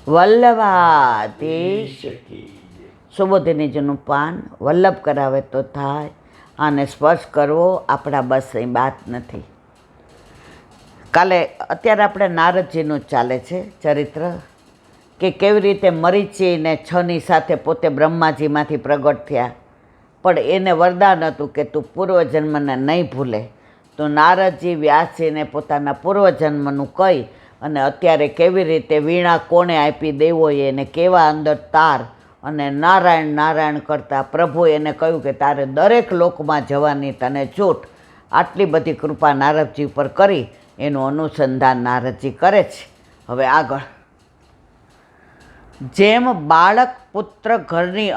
વલ્લભાધીશ સુબોધિનીજીનું પાન વલ્લભ કરાવે તો થાય, આને સ્પર્શ કરવો આપણા બસની વાત નથી. અત્યારે આપણે નારદજીનું ચાલે છે ચરિત્ર, કે કેવી રીતે મરીચીને છની સાથે પોતે બ્રહ્માજીમાંથી પ્રગટ થયા, પણ એને વરદાન હતું કે તું પૂર્વજન્મને નહીં ભૂલે. તો નારદજી વ્યાસજીને પોતાના પૂર્વજન્મનું કહી અને અત્યારે કેવી રીતે વીણા કોણે આપી દેવોએ એને કેવા અંદર તાર અને નારાયણ નારાયણ કરતા પ્રભુએ એને કહ્યું કે તારે દરેક લોકમાં જવાની તને છૂટ. આટલી બધી કૃપા નારદજી ઉપર કરી એનું અનુસંધાન નારદજી કરે છે. હવે આગળ, જેમ બાળક પુત્ર ઘરની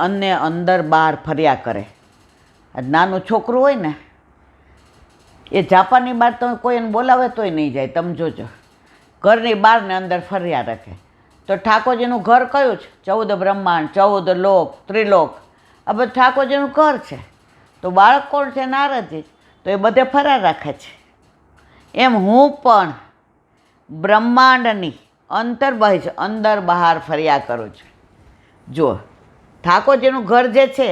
અંદર બહાર ફર્યા કરે. નાનું છોકરું હોય ને એ જાપાનની બહાર તમે કોઈ એને બોલાવે તોય નહીં જાય. તમે જોજો, ઘરની બહાર ને અંદર ફર્યા રાખે. તો ઠાકોરજીનું ઘર કયું છે? 14 બ્રહ્માંડ, 14 લોક, ત્રિલોક, આ બધું ઠાકોરજીનું ઘર છે. તો બાળક કોણ છે? નારદજી. તો એ બધે ફર્યા રાખે છે. એમ હું પણ બ્રહ્માંડની અંતર્બહિષ અંદર બહાર ફર્યા કરું છું. જુઓ, ઠાકોરજીનું ઘર જે છે,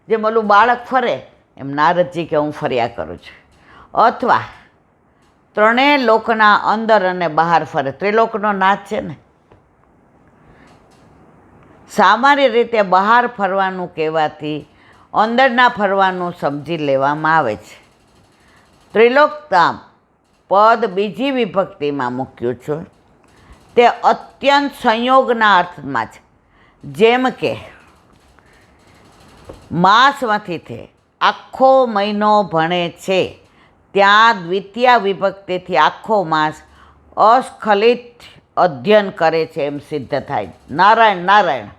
જેમ ઓલું બાળક ફરે એમ નારદજી કે હું ફર્યા કરું છું. અથવા ત્રણેય લોકના અંદર અને બહાર ફરે. ત્રિલોકનો નાથ છે ને. સામાન્ય રીતે બહાર ફરવાનું કહેવાથી અંદરના ફરવાનું સમજી લેવામાં આવે છે. ત્રિલોકધામ પદ બીજી વિભક્તિમાં મૂક્યું છે. તે અત્યંત સંયોગના અર્થમાં છે. જેમ કે માસમાંથી તે આખો મહિનો ભણે છે, ત્યાં દ્વિતીય વિભક્તિથી આખો માસ અસ્ખલિત અધ્યયન કરે છે એમ સિદ્ધ થાય. નારાયણ નારાયણ.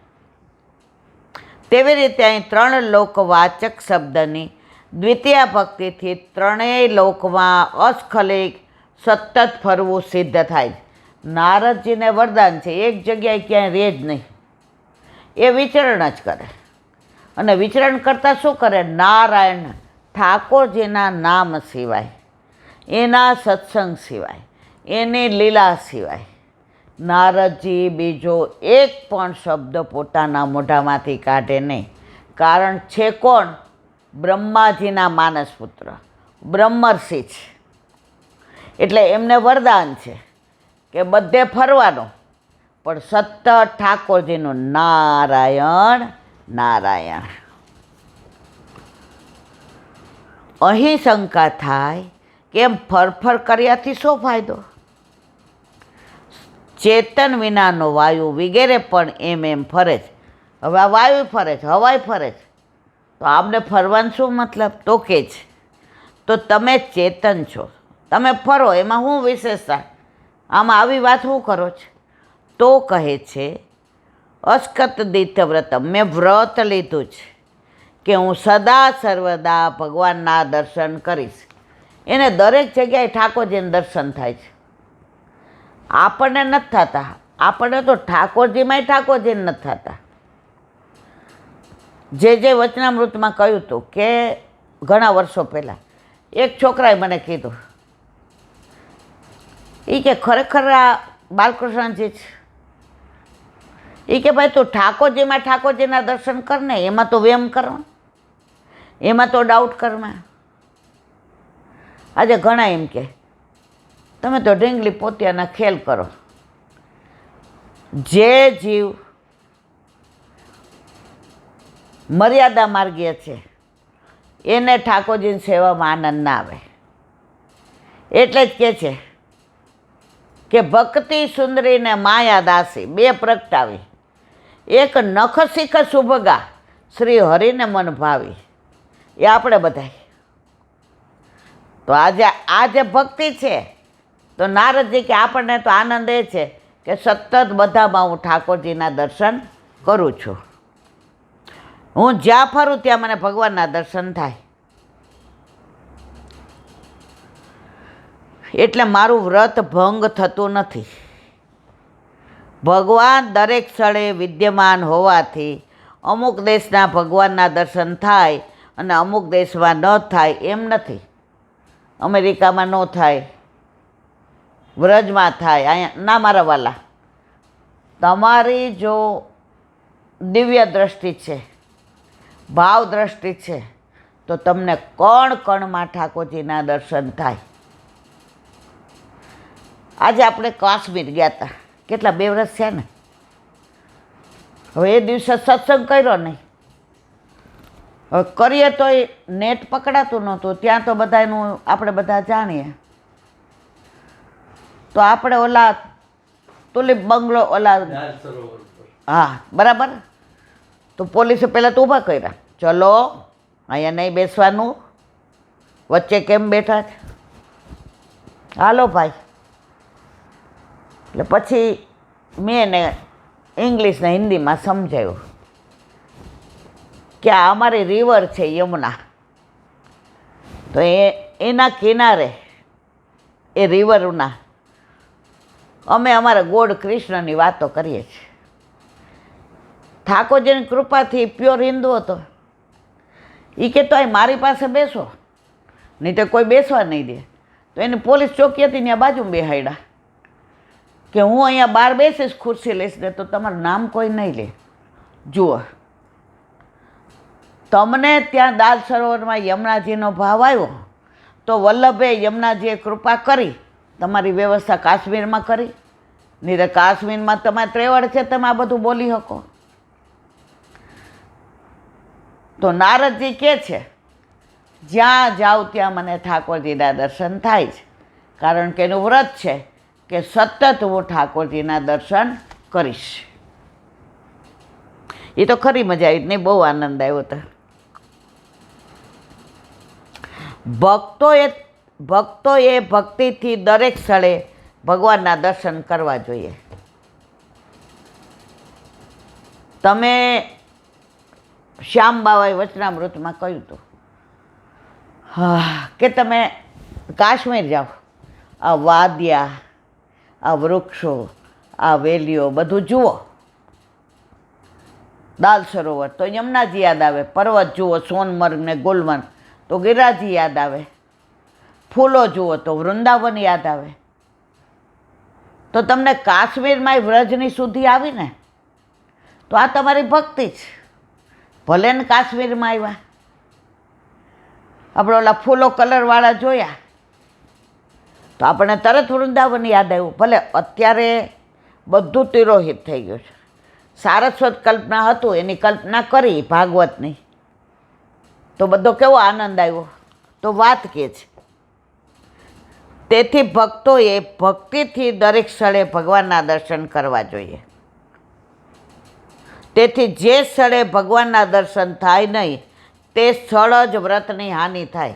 તેવી રીતે અહીં 3 લોકવાચક શબ્દની દ્વિતીય ભક્તિથી ત્રણેય લોકમાં અસ્ખલિત સતત ફરવું સિદ્ધ થાય. નારદજીને વરદાન છે, એક જગ્યાએ ક્યાંય રહે જ નહીં. એ વિચરણ જ કરે. અને વિચરણ કરતાં શું કરે? નારાયણ, ઠાકોરજીના નામ સિવાય, એના સત્સંગ સિવાય, એની લીલા સિવાય નારદજી બીજો એક પણ શબ્દ પોતાના મોઢામાંથી કાઢે નહીં. કારણ છે કોણ? બ્રહ્માજીના માનસપુત્ર બ્રહ્મર્ષિ છે. એટલે એમને વરદાન છે કે બધે ફરવાનું, પણ સતત ઠાકોરજીનું નારાયણ નારાયણ. અહીં શંકા થાય કે એમ ફરફર કર્યાથી શું ફાયદો? ચેતન વિનાનો વાયુ વગેરે પણ એમ ફરે છે. હવે આ વાયુ ફરે છે, હવાઈ ફરે છે, તો આમને ફરવાનું શું મતલબ? તો કે છે તો તમે ચેતન છો, તમે ફરો, એમાં શું વિશેષતા? આમાં આવી વાત શું કરો છો? તો કહે છે અસ્કત દીર્થ વ્રત, મેં વ્રત લીધું છે કે હું સદા સર્વદા ભગવાનના દર્શન કરીશ. એને દરેક જગ્યાએ ઠાકોરજીને દર્શન થાય છે. આપણને નથી થતા. આપણને તો ઠાકોરજીમાંય ઠાકોરજીને નથી થતા. જે વચનામૃતમાં કહ્યું હતું કે ઘણા વર્ષો પહેલાં એક છોકરાએ મને કીધું, એ કે ખરેખર આ બાલકૃષ્ણજી છે. એ કે ભાઈ તું ઠાકોરજીમાં ઠાકોરજીના દર્શન કર ને, એમાં તો વેમ કરવા, એમાં તો ડાઉટ કરવા. આજે ઘણા એમ કે તમે તો ઢીંગલી પોતિયાના ખેલ કરો. જે જીવ મર્યાદા માર્ગીય છે એને ઠાકોરજીની સેવામાં આનંદ ના આવે. એટલે જ કહે છે કે ભક્તિ સુંદરીને માયા દાસી બે પ્રગટાવી, એક નખ શીખ સુભગા શ્રી હરિને મન ભાવી. એ આપણે બધા. તો આજે આ જે ભક્તિ છે, તો નારદજી કે આપણને તો આનંદ એ છે કે સતત બધામાં હું ઠાકોરજીના દર્શન કરું છું. હું જ્યાં ફરું ત્યાં મને ભગવાનના દર્શન થાય. એટલે મારું વ્રત ભંગ થતું નથી. ભગવાન દરેક સ્થળે વિદ્યમાન હોવાથી અમુક દેશના ભગવાનના દર્શન થાય અને અમુક દેશમાં ન થાય એમ નથી. અમેરિકામાં ન થાય, વ્રજમાં થાય, અહીંયા ના મારા વાલા. તમારી જો દિવ્ય દ્રષ્ટિ છે, ભાવ દ્રષ્ટિ છે, તો તમને કણ કણમાં ઠાકોરજીના દર્શન થાય. આજે આપણે કાશ્મીર ગયા હતા, કેટલા 2 વર્ષ થયા ને. હવે એ દિવસે સત્સંગ કર્યો નહીં. હવે કરીએ તો એ નેટ પકડાતું નહોતું. ત્યાં તો બધાનું આપણે બધા જાણીએ. તો આપણે ઓલા તુલિપ બંગલો ઓલા, હા બરાબર. તો પોલીસે પહેલાં તો ઊભા કર્યા, ચલો અહીંયા નહીં બેસવાનું, વચ્ચે કેમ બેઠા છે, હાલો ભાઈ. એટલે પછી મેં એને ઇંગ્લિશ ને હિન્દીમાં સમજાવ્યું કે આ અમારી રિવર છે યમુના, તો એના કિનારે એ રિવરના અમે અમારા ગોડ કૃષ્ણની વાતો કરીએ છીએ. ઠાકોરજીની કૃપાથી પ્યોર હિન્દુ હતો. એ કહેતો અહીં મારી પાસે બેસો, નહીં તો કોઈ બેસવા નહીં દે. તો એની પોલીસ ચોકી હતી ત્યાં બાજુમાં બેહાડ્યા કે હું અહીંયા બહાર બેસીશ, ખુરશી લઈશ ને તો તમારું નામ કોઈ નહીં લે. જુઓ, તમને ત્યાં દાલ સરોવરમાં યમુનાજીનો ભાવ આવ્યો તો વલ્લભે યમુનાજીએ કૃપા કરી, તમારી વ્યવસ્થા કાશ્મીરમાં કરી. નહીં તો કાશ્મીરમાં તમારે ત્રેવડ છે, તમે આ બધું બોલી શકો. તો નારદજી કહે છે જ્યાં જાઉં ત્યાં મને ઠાકોરજીના દર્શન થાય છે, કારણ કે એનું વ્રત છે કે સતત હું ઠાકોરજીના દર્શન કરીશ. એ તો ખરી મજા આવી, નહીં બહુ આનંદ આવ્યો હતો. ભક્તોએ ભક્તિથી દરેક સ્થળે ભગવાનના દર્શન કરવા જોઈએ. તમે શ્યામ બાવાએ વચનામૃતમાં કહ્યું હતું કે તમે કાશ્મીર જાઓ, આ વાદિયા, આ વૃક્ષો, આ વેલીઓ બધું જુઓ. દાલ સરોવર તો યમુનાજી યાદ આવે, પર્વત જુઓ સોનમર્ગ ને ગુલમર્ગ તો ગિરિરાજી યાદ આવે, ફૂલો જુઓ તો વૃંદાવન યાદ આવે. તો તમને કાશ્મીરમાં વ્રજની સુધી આવી ને, તો આ તમારી ભક્તિ છે. ભલે ને કાશ્મીરમાં આવ્યા, આપણે ઓલા ફૂલો કલરવાળા જોયા તો આપણને તરત વૃંદાવન યાદ આવ્યું. ભલે અત્યારે બધું તિરોહિત થઈ ગયું છે. સારસ્વત કલ્પના હતું, એની કલ્પના કરી ભાગવતની, તો બધો કેવો આનંદ આવ્યો. તો વાત કે છે, તેથી ભક્તોએ ભક્તિથી દરેક સ્થળે ભગવાનના દર્શન કરવા જોઈએ. તેથી જે સ્થળે ભગવાનના દર્શન થાય નહીં તે સ્થળ જ વ્રતની હાનિ થાય.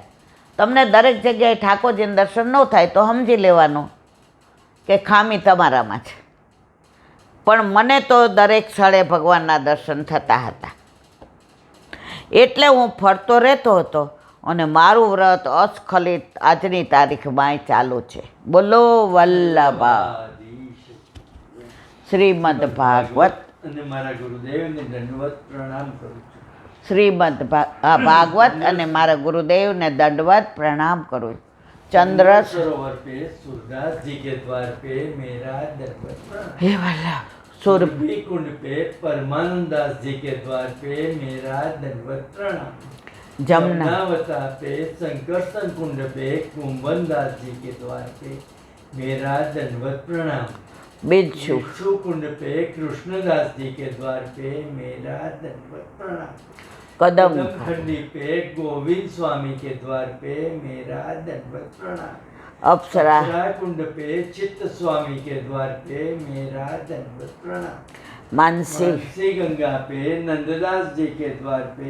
તમને દરેક જગ્યાએ ઠાકોરજીના દર્શન ન થાય તો સમજી લેવાનું કે ખામી તમારામાં છે. પણ મને તો દરેક સ્થળે ભગવાનના દર્શન થતા હતા, એટલે હું ફરતો રહેતો હતો અને મારું વ્રત અસ્ખલિત આજની તારીખમાં ચાલુ છે. બોલો વલ્લભા શ્રીમદ ભાગવત. અને મારા ગુરુદેવને દંડવત પ્રણામ કરું છું. શ્રીમદ ભાગવત અને મારા ગુરુદેવને દંડવત પ્રણામ કરું. चंद्र सरोवर पे सूरदास जी के द्वार पे मेरा दंडवत प्रणाम. हे वल्लभ सुरभि कुंड पे परमानंद दास जी के द्वार पे मेरा दंडवत प्रणाम. जमुनावता पे संकर्षण कुंड पे कुंभन दास जी के द्वार पे मेरा दंडवत प्रणाम. बिच्छू कुंड पे कृष्णदास जी के द्वार पे मेरा दंडवत प्रणाम. कदम खंडी पे गोविंद स्वामी के द्वार पे मेरा दंडवत प्रणाम. अप्सरा कुंड पे चित्त स्वामी के द्वार पे मेरा दंडवत प्रणाम. मानसी गंगा पे नंददास जी के द्वार पे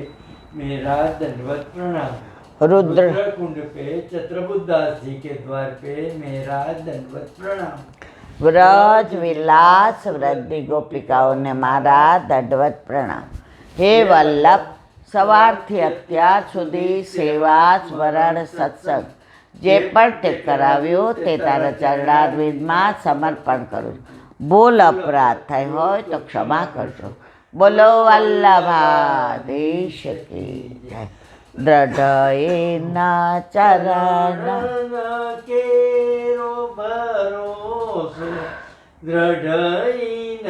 मेरा दंडवत प्रणाम. रुद्र कुंड पे चत्रबुद्धास जी के द्वार पे मेरा दंडवत प्रणाम. व्रज विलास वृद्धि गोपिकाओं ने मारा दंडवत प्रणाम. हे वल्लभ સવારથી અત્યાર સુધી સેવા સ્મરણ સત્સંગ જે પણ તે કરાવ્યો તે તારા ચરણારવિંદમાં સમર્પણ કરું છું. ભૂલ અપરાધ થઈ હોય તો ક્ષમા કરજો. બોલો વલ્લભાધીશ કી જય. દ્રઢયેના ચરણ કેરો ભરોસો દ્રઢઈ ન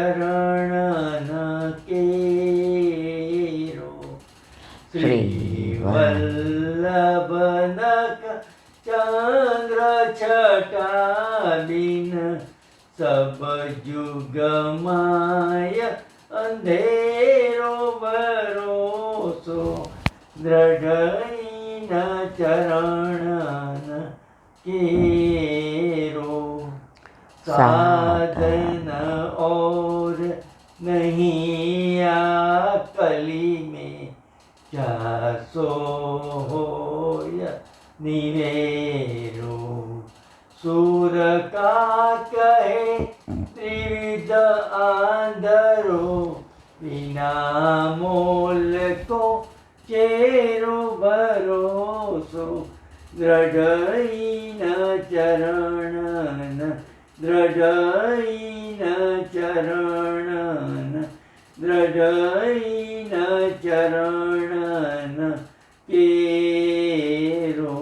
ચરણ કેરો શ્રી વલ્લભનક ચંદ્ર છટા બિન સબ જુગમાય અંધેરો ભરોસો દ્રઢઈન ચરણ કેરો साधन और नहीं आ कली में जासो होय निवेरो सूर का कहे त्रिविध आंधरो बिना मोल को चेरो भरोસો દ્રઢઈન ચરણ દ્રઢઈન ચરણ દ્રઢઈન ચરણ કેરો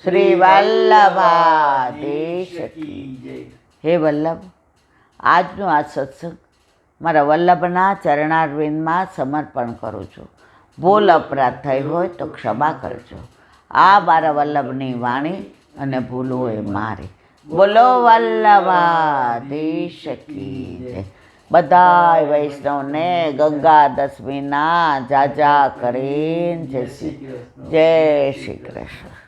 શ્રી વલ્લભાધીશ કી જય. હે વલ્લભ, આજનો આ સત્સંગ મારા વલ્લભના ચરણારવિંદમાં સમર્પણ કરું છું. ભૂલ અપરાધ થઈ હોય તો ક્ષમા કરજો. આ મારા વલ્લભની વાણી અને ભૂલ હોય મારી. બોલો વલ્લભાધીશ કી જય. બધાય વૈષ્ણવને ગંગા દશમીના જાજા કરીને જય શ્રી કૃષ્ણ.